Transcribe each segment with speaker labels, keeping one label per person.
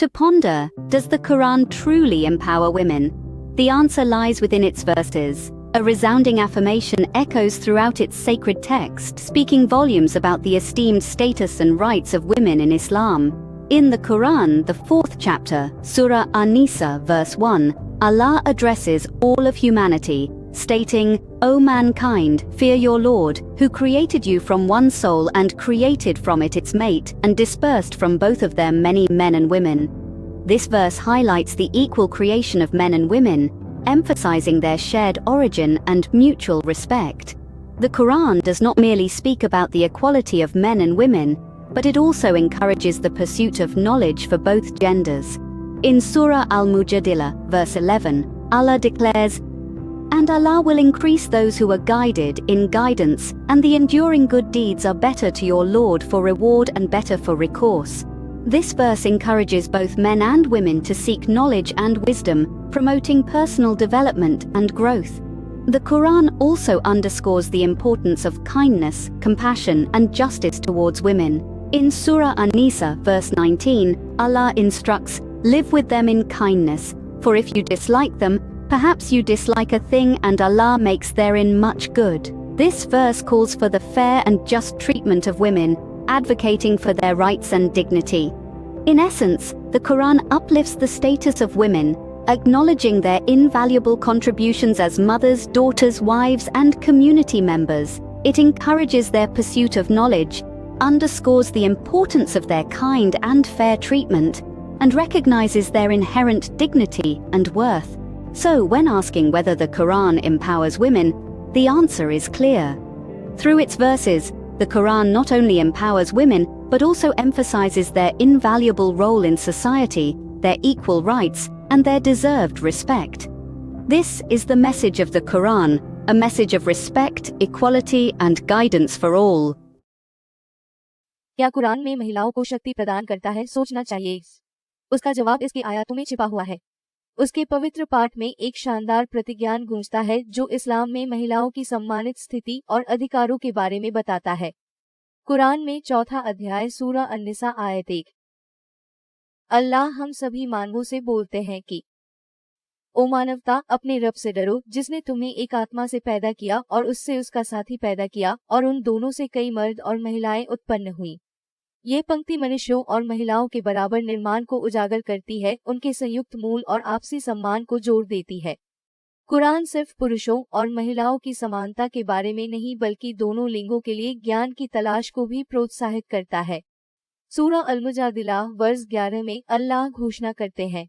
Speaker 1: To ponder, does the Quran truly empower women? The answer lies within its verses. A resounding affirmation echoes throughout its sacred text, speaking volumes about the esteemed status and rights of women in Islam. In the Quran, the 4th chapter, Surah An-Nisa, verse 1, Allah addresses all of humanity, stating, "O mankind, fear your Lord, who created you from one soul and created from it its mate, and dispersed from both of them many men and women." This verse highlights the equal creation of men and women, emphasizing their shared origin and mutual respect. The Quran does not merely speak about the equality of men and women, but it also encourages the pursuit of knowledge for both genders. In Surah Al-Mujadilah, verse 11, Allah declares, "And Allah will increase those who are guided in guidance, and the enduring good deeds are better to your Lord for reward and better for recourse." This verse encourages both men and women to seek knowledge and wisdom, promoting personal development and growth. The Quran also underscores the importance of kindness, compassion, and justice towards women. In Surah An-Nisa, verse 19, Allah instructs, "Live with them in kindness, for if you dislike them, perhaps you dislike a thing and Allah makes therein much good." This verse calls for the fair and just treatment of women, advocating for their rights and dignity. In essence, the Quran uplifts the status of women, acknowledging their invaluable contributions as mothers, daughters, wives, and community members. It encourages their pursuit of knowledge, underscores the importance of their kind and fair treatment, and recognizes their inherent dignity and worth. So, when asking whether the Quran empowers women, the answer is clear. Through its verses, the Quran not only empowers women, but also emphasizes their invaluable role in society, their equal rights, and their deserved respect. This is the message of the Quran, a message of respect, equality, and guidance for all.
Speaker 2: क्या कुरान में महिलाओं को शक्ति प्रदान करता है? सोचना चाहिए। उसका जवाब इसकी आयतों में छिपा हुआ है। उसके पवित्र पाठ में एक शानदार प्रतिज्ञान गूंजता है जो इस्लाम में महिलाओं की सम्मानित स्थिति और अधिकारों के बारे में बताता है। कुरान में 4था अध्याय सूरा अन-निसा आयत 1। अल्लाह हम सभी मानवों से बोलते हैं कि ओ मानवता, अपने रब से डरो जिसने तुम्हें एक आत्मा से पैदा किया और उससे उसका साथी पैदा किया और उन दोनों से कई मर्द और महिलाएं उत्पन्न हुई। ये पंक्ति मनुष्यों और महिलाओं के बराबर निर्माण को उजागर करती है, उनके संयुक्त मूल और आपसी सम्मान को जोड़ देती है। कुरान सिर्फ पुरुषों और महिलाओं की समानता के बारे में नहीं बल्कि दोनों लिंगों के लिए ज्ञान की तलाश को भी प्रोत्साहित करता है। सूरह अल-मुजादिला वर्स 11 में अल्लाह घोषणा करते हैं,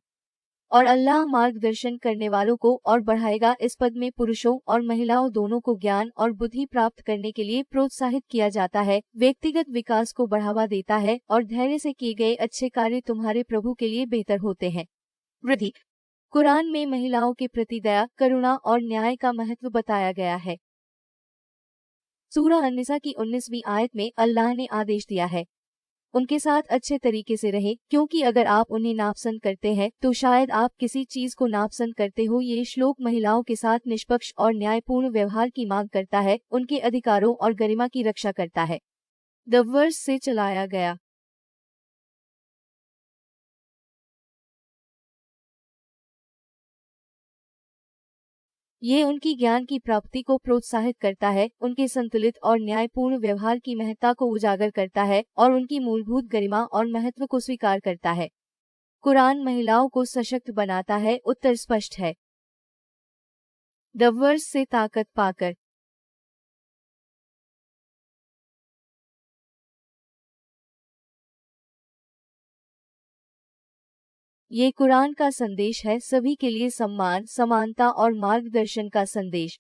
Speaker 2: और अल्लाह मार्गदर्शन करने वालों को और बढ़ाएगा। इस पद में पुरुषों और महिलाओं दोनों को ज्ञान और बुद्धि प्राप्त करने के लिए प्रोत्साहित किया जाता है, व्यक्तिगत विकास को बढ़ावा देता है और धैर्य से किए गए अच्छे कार्य तुम्हारे प्रभु के लिए बेहतर होते हैं। वृद्धि। कुरान में महिलाओं के प्रति दया, करुणा और न्याय का महत्व बताया गया है। सूरह अन-निसा की 19वीं आयत में अल्लाह ने आदेश दिया है, उनके साथ अच्छे तरीके से रहें, क्योंकि अगर आप उन्हें नापसंद करते हैं तो शायद आप किसी चीज को नापसंद करते हो। ये श्लोक महिलाओं के साथ निष्पक्ष और न्यायपूर्ण व्यवहार की मांग करता है, उनके अधिकारों और गरिमा की रक्षा करता है। द वर्स से चलाया गया। ये उनकी ज्ञान की प्राप्ति को प्रोत्साहित करता है, उनके संतुलित और न्यायपूर्ण व्यवहार की महत्ता को उजागर करता है और उनकी मूलभूत गरिमा और महत्व को स्वीकार करता है। कुरान महिलाओं को सशक्त बनाता है। उत्तर स्पष्ट है। द वर्स से ताकत पाकर। ये कुरान का संदेश है, सभी के लिए सम्मान, समानता और मार्गदर्शन का संदेश।